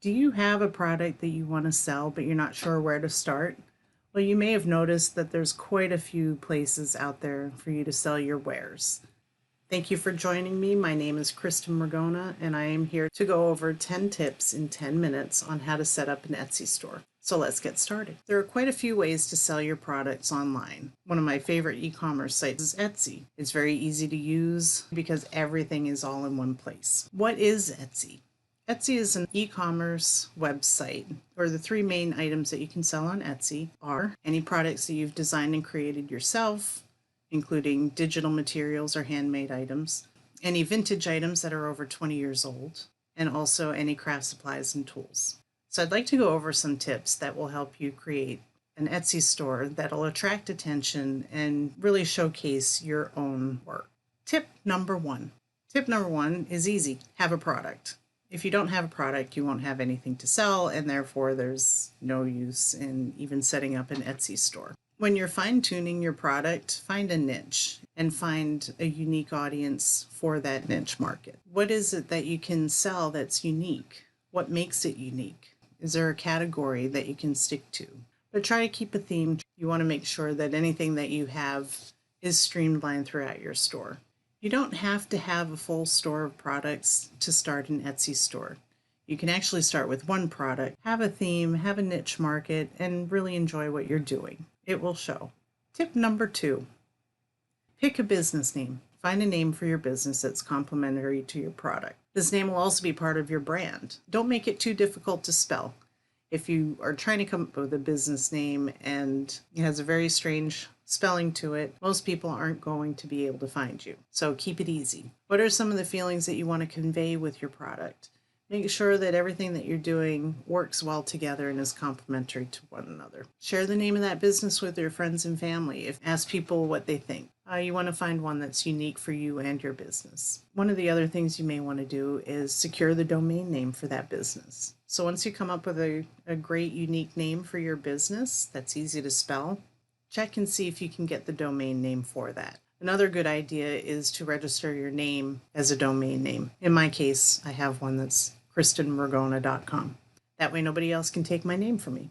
Do you have a product that you want to sell, but you're not sure where to start? Well, you may have noticed that there's quite a few places out there for you to sell your wares. Thank you for joining me. My name is Kristin Ragona, and I am here to go over 10 tips in 10 minutes on how to set up an Etsy store. So let's get started. There are quite a few ways to sell your products online. One of my favorite e-commerce sites is Etsy. It's very easy to use because everything is all in one place. What is Etsy? Etsy is an e-commerce website where the three main items that you can sell on Etsy are any products that you've designed and created yourself, including digital materials or handmade items, any vintage items that are over 20 years old, and also any craft supplies and tools. So I'd like to go over some tips that will help you create an Etsy store that'll attract attention and really showcase your own work. Tip number one. Tip number one is easy. Have a product. If you don't have a product, you won't have anything to sell, and therefore there's no use in even setting up an Etsy store. When you're fine-tuning your product, find a niche and find a unique audience for that niche market. What is it that you can sell that's unique? What makes it unique? Is there a category that you can stick to? But try to keep a theme. You want to make sure that anything that you have is streamlined throughout your store. You don't have to have a full store of products to start an Etsy store. You can actually start with one product, have a theme, have a niche market, and really enjoy what you're doing. It will show. Tip number two, pick a business name. Find a name for your business that's complementary to your product. This name will also be part of your brand. Don't make it too difficult to spell. If you are trying to come up with a business name and it has a very strange spelling to it, most people aren't going to be able to find you. So keep it easy. What are some of the feelings that you want to convey with your product? Make sure that everything that you're doing works well together and is complementary to one another. Share the name of that business with your friends and family. Ask people what they think. You want to find one that's unique for you and your business. One of the other things you may want to do is secure the domain name for that business. So once you come up with a great unique name for your business that's easy to spell, check and see if you can get the domain name for that. Another good idea is to register your name as a domain name. In my case, I have one that's kristinragona.com. That way nobody else can take my name from me.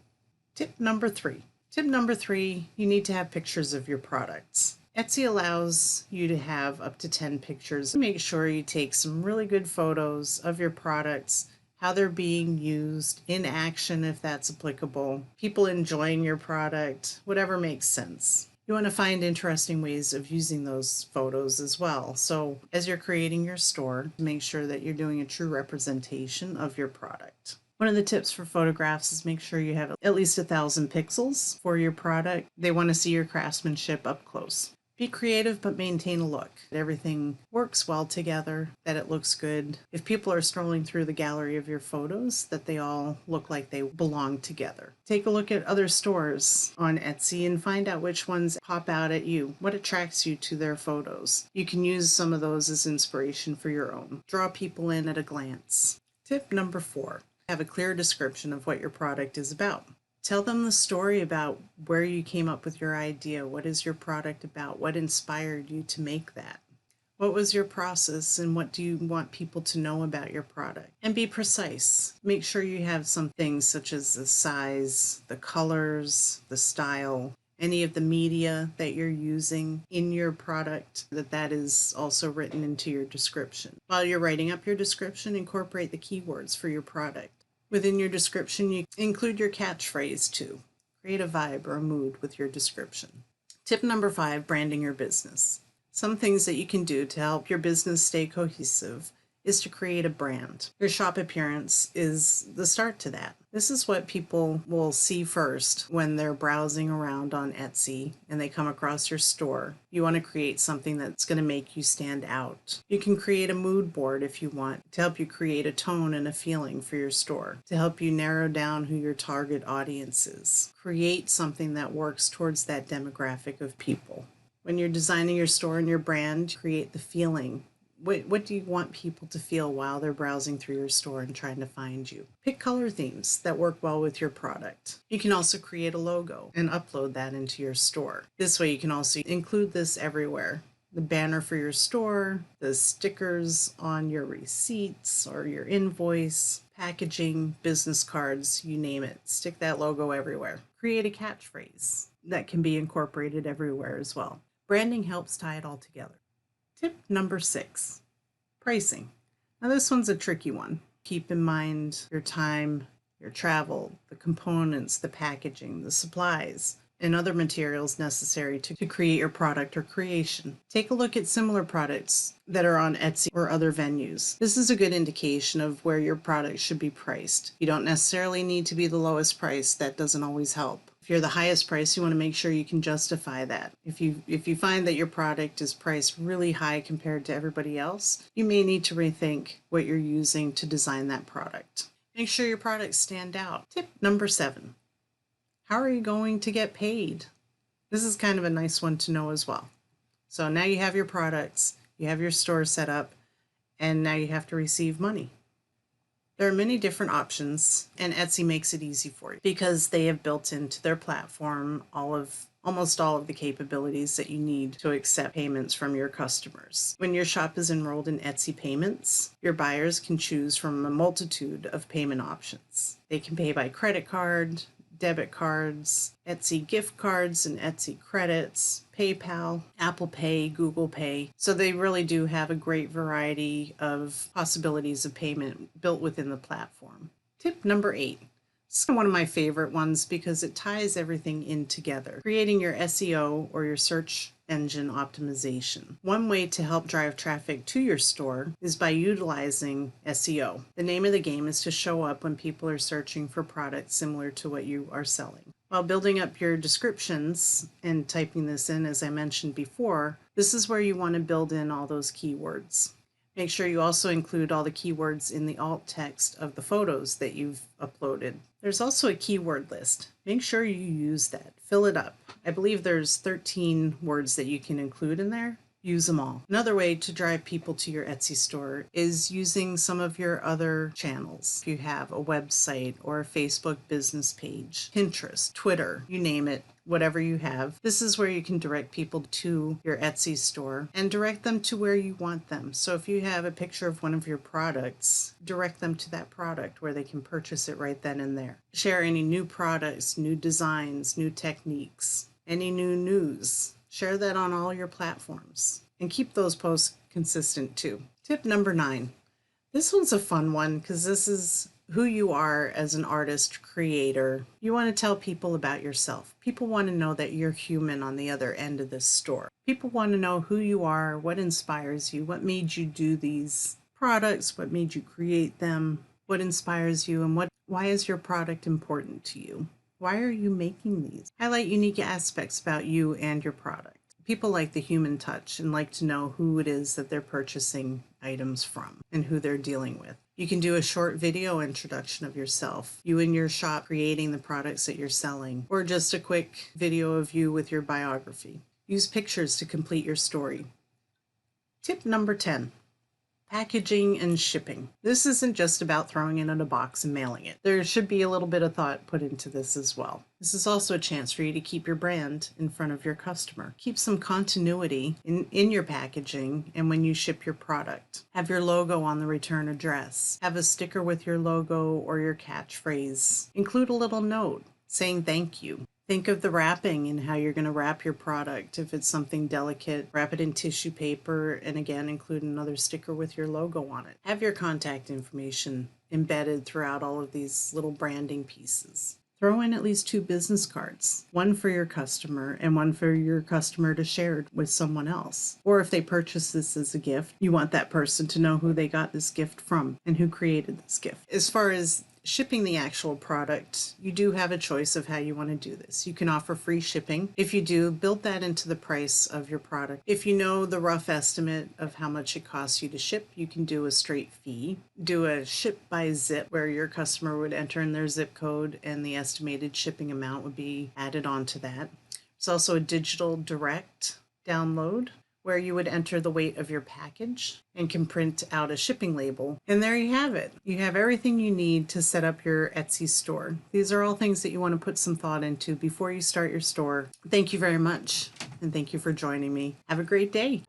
Tip number three. Tip number three, you need to have pictures of your products. Etsy allows you to have up to 10 pictures. Make sure you take some really good photos of your products, how they're being used, in action if that's applicable, people enjoying your product, whatever makes sense. You want to find interesting ways of using those photos as well. So as you're creating your store, make sure that you're doing a true representation of your product. One of the tips for photographs is make sure you have at least 1,000 pixels for your product. They want to see your craftsmanship up close. Be creative, but maintain a look. Everything works well together, that it looks good. If people are scrolling through the gallery of your photos, that they all look like they belong together. Take a look at other stores on Etsy and find out which ones pop out at you. What attracts you to their photos? You can use some of those as inspiration for your own. Draw people in at a glance. Tip number four, have a clear description of what your product is about. Tell them the story about where you came up with your idea. What is your product about? What inspired you to make that? What was your process and what do you want people to know about your product? And be precise. Make sure you have some things such as the size, the colors, the style, any of the media that you're using in your product, that is also written into your description. While you're writing up your description, incorporate the keywords for your product. Within your description, you include your catchphrase too. Create a vibe or a mood with your description. Tip number five, branding your business. Some things that you can do to help your business stay cohesive is to create a brand. Your shop appearance is the start to that. This is what people will see first when they're browsing around on Etsy and they come across your store. You want to create something that's going to make you stand out. You can create a mood board if you want to help you create a tone and a feeling for your store, to help you narrow down who your target audience is. Create something that works towards that demographic of people. When you're designing your store and your brand, create the feeling. What do you want people to feel while they're browsing through your store and trying to find you? Pick color themes that work well with your product. You can also create a logo and upload that into your store. This way you can also include this everywhere. the banner for your store, the stickers on your receipts or your invoice, packaging, business cards, you name it. Stick that logo everywhere. Create a catchphrase that can be incorporated everywhere as well. Branding helps tie it all together. Tip number 6, pricing. Now this one's a tricky one. Keep in mind your time, your travel, the components, the packaging, the supplies, and other materials necessary to create your product or creation. Take a look at similar products that are on Etsy or other venues. This is a good indication of where your product should be priced. You don't necessarily need to be the lowest price. That doesn't always help. If you're the highest price, you want to make sure you can justify that. If you find that your product is priced really high compared to everybody else, you may need to rethink what you're using to design that product. Make sure your products stand out. Tip number 7. How are you going to get paid? This is kind of a nice one to know as well. So now you have your products, you have your store set up, and now you have to receive money. There are many different options, and Etsy makes it easy for you because they have built into their platform almost all of the capabilities that you need to accept payments from your customers. When your shop is enrolled in Etsy Payments, your buyers can choose from a multitude of payment options. They can pay by credit card, debit cards, Etsy gift cards and Etsy credits, PayPal, Apple Pay, Google Pay. So they really do have a great variety of possibilities of payment built within the platform. Tip number 8. This is one of my favorite ones because it ties everything in together. Creating your SEO or your search engine optimization. One way to help drive traffic to your store is by utilizing SEO. The name of the game is to show up when people are searching for products similar to what you are selling. While building up your descriptions and typing this in, as I mentioned before, this is where you want to build in all those keywords. Make sure you also include all the keywords in the alt text of the photos that you've uploaded. There's also a keyword list. Make sure you use that. Fill it up. I believe there's 13 words that you can include in there. Use them all. Another way to drive people to your Etsy store is using some of your other channels. If you have a website or a Facebook business page, Pinterest, Twitter, you name it, whatever you have. This is where you can direct people to your Etsy store and direct them to where you want them. So if you have a picture of one of your products, direct them to that product where they can purchase it right then and there. Share any new products, new designs, new techniques, any new news. Share that on all your platforms and keep those posts consistent too. Tip number 9. This one's a fun one because this is who you are as an artist, creator. You want to tell people about yourself. People want to know that you're human on the other end of this store. People want to know who you are, what inspires you, what made you do these products, what made you create them, what inspires you, and why is your product important to you? Why are you making these? Highlight unique aspects about you and your product. People like the human touch and like to know who it is that they're purchasing items from and who they're dealing with. You can do a short video introduction of yourself, you and your shop creating the products that you're selling, or just a quick video of you with your biography. Use pictures to complete your story. Tip number 10. Packaging and shipping. This isn't just about throwing it in a box and mailing it. There should be a little bit of thought put into this as well. This is also a chance for you to keep your brand in front of your customer. Keep some continuity in your packaging and when you ship your product. Have your logo on the return address. Have a sticker with your logo or your catchphrase. Include a little note saying thank you. Think of the wrapping and how you're going to wrap your product. If it's something delicate, wrap it in tissue paper and again, include another sticker with your logo on it. Have your contact information embedded throughout all of these little branding pieces. Throw in at least 2 business cards, one for your customer and one for your customer to share with someone else. Or if they purchase this as a gift, you want that person to know who they got this gift from and who created this gift. As far as shipping the actual product, you do have a choice of how you want to do this. You can offer free shipping. If you do, build that into the price of your product. If you know the rough estimate of how much it costs you to ship, you can do a straight fee. Do a ship by zip where your customer would enter in their zip code and the estimated shipping amount would be added onto that. There's also a digital direct download where you would enter the weight of your package and can print out a shipping label. And there you have it. You have everything you need to set up your Etsy store. These are all things that you want to put some thought into before you start your store. Thank you very much, and thank you for joining me. Have a great day.